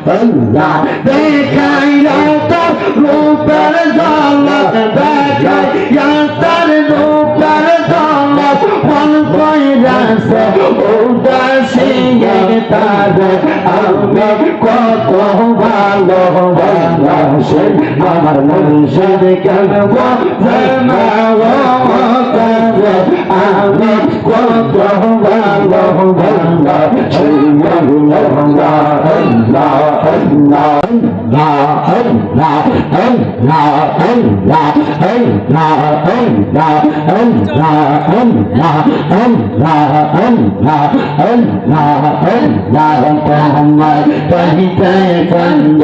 আল্লাহ দেখাইয়া তার রূপের ঝলক দেখাইয়া তার রূপের ঝলক মন কইরাছে উদাসী তারে আমি কত ভালোবাসি আমার মুর্শিদ কেন বোঝে না আমি কত ভালোবাসি আল্লাহ আল্লাহ আল্লাহ আল্লাহ আল্লাহ আল্লাহ আল্লাহ আল্লাহ আল্লাহ আল্লাহ আল্লাহ আল্লাহ আল্লাহ আল্লাহ তোমার কহিতে কন্দ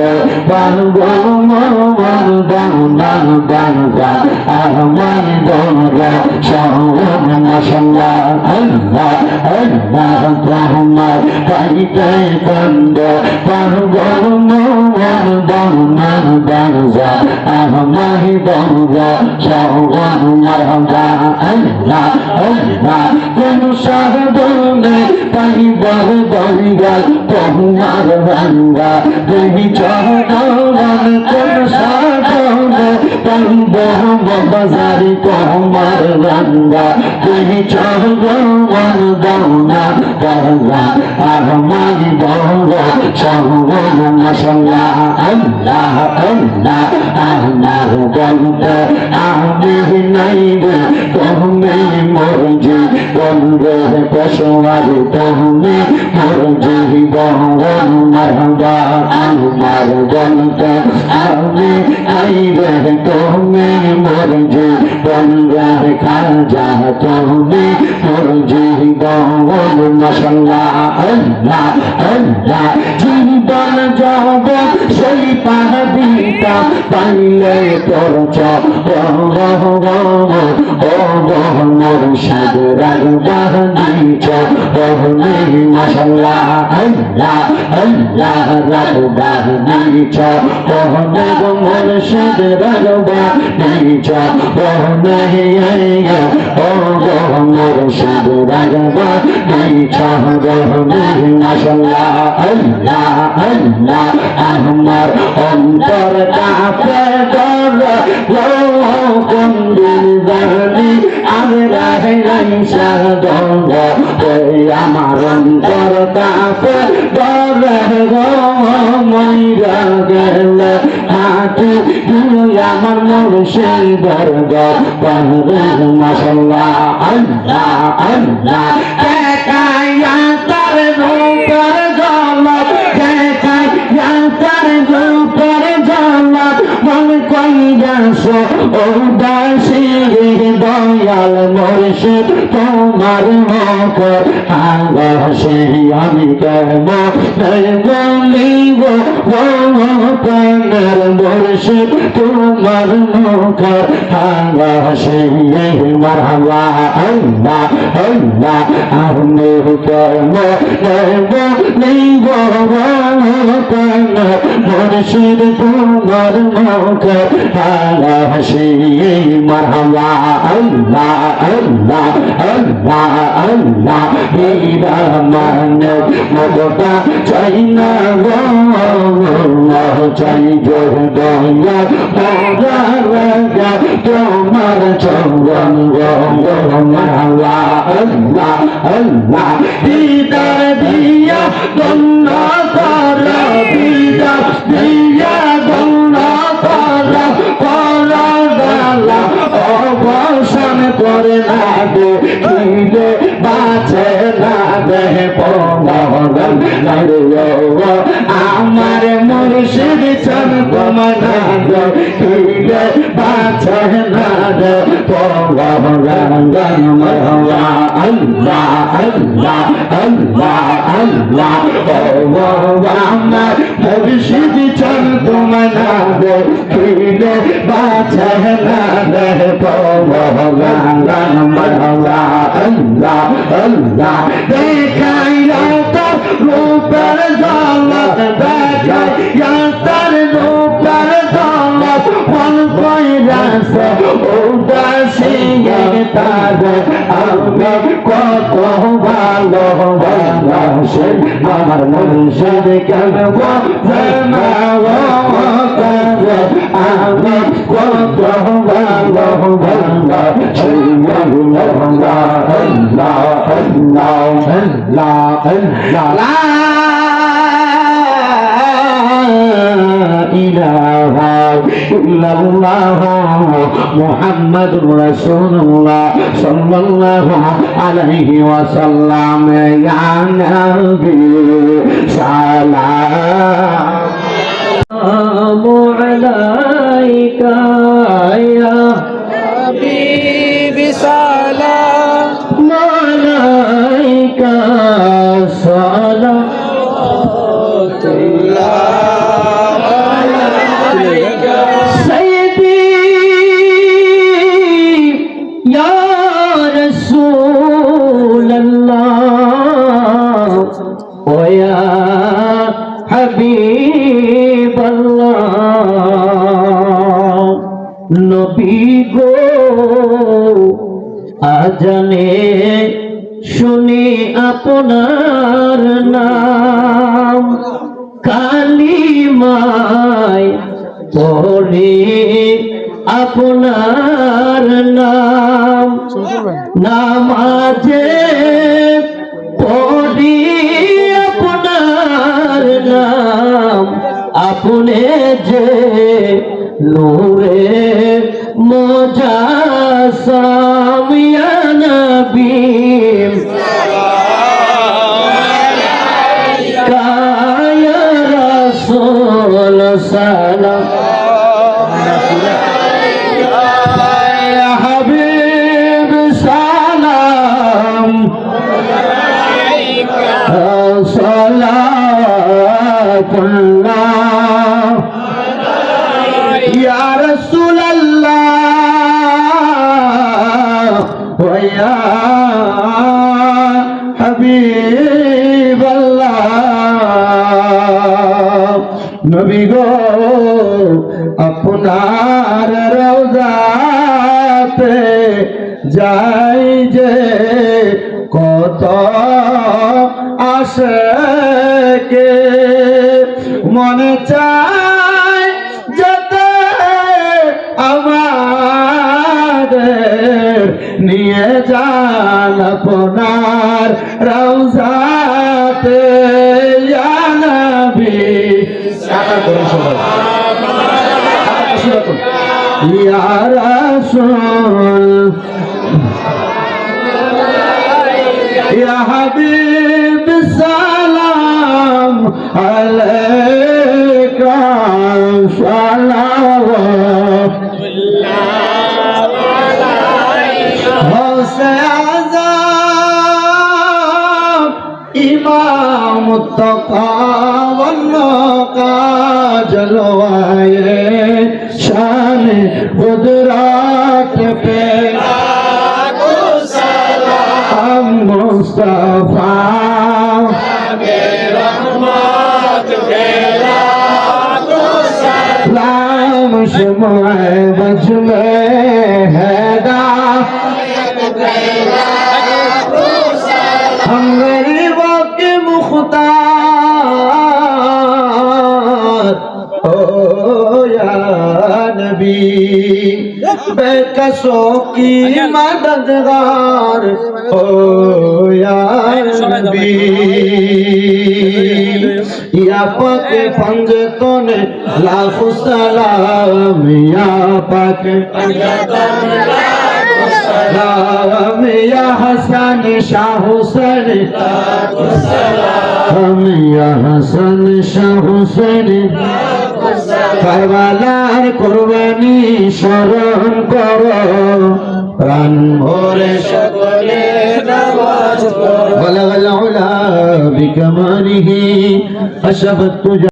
পারগো মন দানা দানা আমার দোরা সওয়াব মাশাআল্লাহ আল্লাহ আল্লাহ তোমার কহিতে কন্দ পারগো মন দানা দানা আমার দোরা সওয়াব মারহাবা আল্লাহ আল্লাহ কোন সাধনে পাইব দঙ্গা তোমার রঙ্গা দেহি চরণ কোন সাধনে পাইব বাজারি তোমার রঙ্গা দেহি চরণ দৌনা দরগা আমার দৌড়া সওয়াব মাশাআল্লাহ আল্লাহ আল্লাহ আমার বলতে আমি নাইব তুমি মরজি বন্ধে পশোয়ার তুমি মরজি বহন মারহাবা আমার বলতে আমি নাইব তুমি মরজি বন্ধে খাজা তুমি মরজি বহন মাশাআল্লাহ আল্লাহ আল্লাহ জীবন যাব সেই পাহাড়িটা পাইলে তোর চরণ ও মুর্শিদ রাগবাহ দিছ রহমি মাশাআল্লাহ আল্লাহ আল্লাহ রাগবাহ দিছ রহমি মুর্শিদ রাগবাহ দিছ রহমি ও মুর্শিদ রাগবাহ দিছ রহমি মাশাআল্লাহ আল্লাহ আল্লাহ আমার অন্তর কাঁপে ডরে কোন দিন জানি আমি রাহে রাইসা দঙ্গ আমার অন্তর কাঁপে ডরে মইরা গেলে হাঁটি আমার মুর্শিদের দরবার মাশাআল্লাহ আল্লাহ আল্লাহ দেখাইয়া তার রূপের ঝলক দেখাইয়া তার রূপের ঝলক মন কইরাছে উদাসী দয়াল মুর্শিদ তোমার মুখ ভালোবাসি আমি কেমন বলিব প্রাণের মুর্শিদ তোমার মুখ ভালোবাসি মারহাবা আল্লাহ আল্লাহ আমি কেমন বলিব প্রাণের মুর্শিদ তোমার মুখ ভালোবাসি মারহাবা আল্লাহ আল্লাহ আল্লাহ আল্লাহ হিরামান মগটা চাই না গো চাই দয়া মোরা তোমার চরণ মারহাবা আল্লাহ আল্লাহ দিদার দিয়া গণ্য কর দিদার দিয়া গণ্য কর অবসান করে না দিলে বাঁচে না দেহ পগন আমার মুর্শিদ চন কমনা দিলে বাঁচে না দেহ পগন মারহাবা আল্লাহ আল্লাহ আল্লাহ আল্লাহ আমার মুর্শিদ চন কমনা দিলে বাঁচে না দেহ পগন মারহাবা আল্লাহ আল্লাহ দেখাইয়া তার রূপের ঝলক দেখাইয়া তার রূপের ঝলক মন কইরাছে উদাসী তারে আমি কত ভালোবাসি আমার আমার মুর্শিদ কেন আমি কত মুহাম্মাদুর রাসূলুল্লাহ সাল্লাল্লাহু আলাইহি ওয়াসাল্লাম ইয়া নবী সালাম আলাইকা ইয়া হাবিবি সালাম আলাইকা সালাতুল্লাহ নবী গো আজানে শুনি আপনার নাম কালিমায় পড়ে আপনার নাম নামাজে পড়ি আপনার নাম আপনি যে নূরে মুজাসসাম ইয়া নবী আলাইকা ইয়া রাসূল সালাম ইয়া হাবিব সালাম আলাইকা সালাতুল্লাহ या रसूल अल्लाह व या हबीब अल्लाह नबी गो আপনার রওজাতে যাই যে কত আশিকে মনে চায় আমাদের নিয়ে যান আপনার রওজাতে ইয়া নবী ইয়া রাসূল ইয়া হাবিব সালাম আলাইকা সালাওয়াত इमाम का जलवाए शान कुदरत पे हम मुस्तफा लाम शमाए बज में हैदा हम गरीबों के मुख्तार ओ या नबी बेकसों की मददगार ओ या नबी या पाक पंजतों लाखो सलाम या पाक सलाम या हसन शाह हुसैन हम या हसन शाह हुसैन কারবালার কুরবানি স্মরণ করো প্রাণ ভরে সকলে নামাজ পড়ো বলাগাল উলা বিকামালিহি আশাবাতু